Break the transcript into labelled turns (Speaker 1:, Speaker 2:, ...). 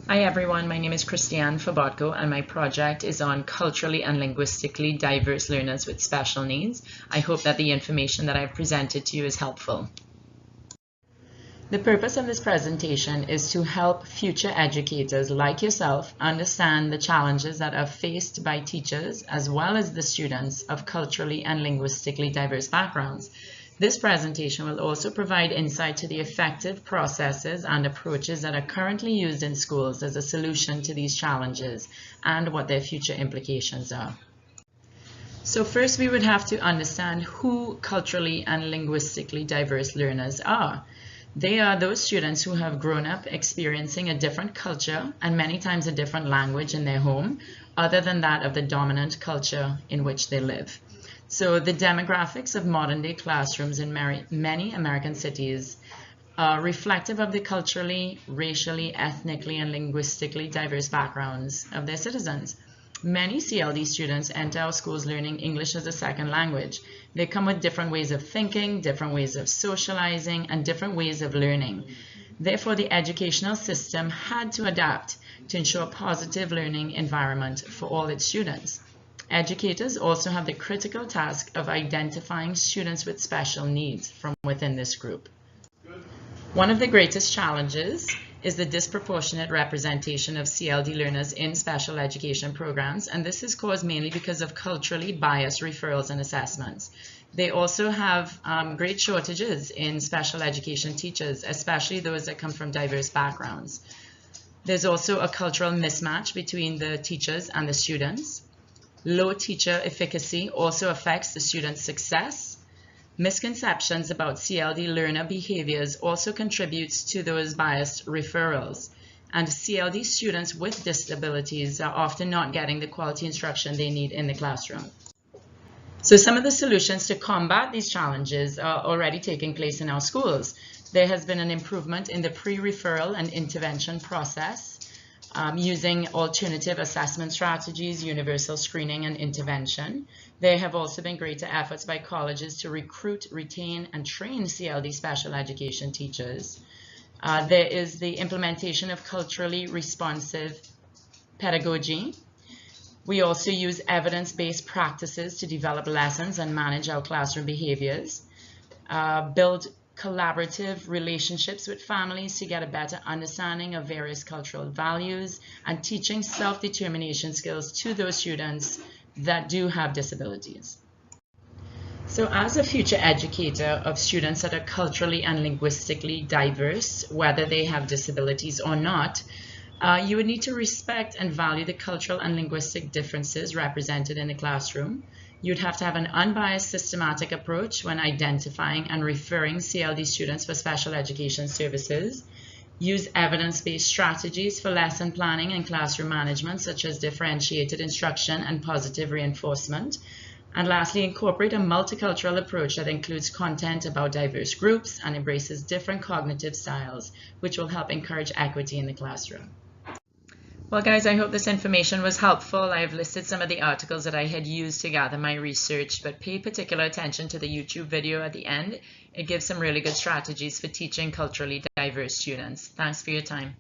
Speaker 1: Hi everyone, my name is Christiane Fabotko and my project is on culturally and linguistically diverse learners with special needs. I hope that the information that I've presented to you is helpful. The purpose of this presentation is to help future educators like yourself understand the challenges that are faced by teachers as well as the students of culturally and linguistically diverse backgrounds. This presentation will also provide insight to the effective processes and approaches that are currently used in schools as a solution to these challenges and what their future implications are. So first we would have to understand who culturally and linguistically diverse learners are. They are those students who have grown up experiencing a different culture and many times a different language in their home, other than that of the dominant culture in which they live. So the demographics of modern-day classrooms in many American cities are reflective of the culturally, racially, ethnically, and linguistically diverse backgrounds of their citizens. Many CLD students enter our schools learning English as a second language. They come with different ways of thinking, different ways of socializing, and different ways of learning. Therefore, the educational system had to adapt to ensure a positive learning environment for all its students. Educators also have the critical task of identifying students with special needs from within this group. One of the greatest challenges is the disproportionate representation of CLD learners in special education programs, and this is caused mainly because of culturally biased referrals and assessments. They also have great shortages in special education teachers, especially those that come from diverse backgrounds. There's also a cultural mismatch between the teachers and the students. Low teacher efficacy also affects the student's success. Misconceptions about CLD learner behaviors also contributes to those biased referrals. And CLD students with disabilities are often not getting the quality instruction they need in the classroom. So some of the solutions to combat these challenges are already taking place in our schools. There has been an improvement in the pre-referral and intervention process, using alternative assessment strategies, universal screening, and intervention. There have also been greater efforts by colleges to recruit, retain, and train CLD special education teachers. There is the implementation of culturally responsive pedagogy. We also use evidence-based practices to develop lessons and manage our classroom behaviors, build collaborative relationships with families to get a better understanding of various cultural values, and teaching self-determination skills to those students that do have disabilities. So as a future educator of students that are culturally and linguistically diverse, whether they have disabilities or not, you would need to respect and value the cultural and linguistic differences represented in the classroom. You'd have to have an unbiased, systematic approach when identifying and referring CLD students for special education services. Use evidence-based strategies for lesson planning and classroom management, such as differentiated instruction and positive reinforcement. And lastly, incorporate a multicultural approach that includes content about diverse groups and embraces different cognitive styles, which will help encourage equity in the classroom. Well guys, I hope this information was helpful. I've listed some of the articles that I had used to gather my research, but pay particular attention to the YouTube video at the end. It gives some really good strategies for teaching culturally diverse students. Thanks for your time.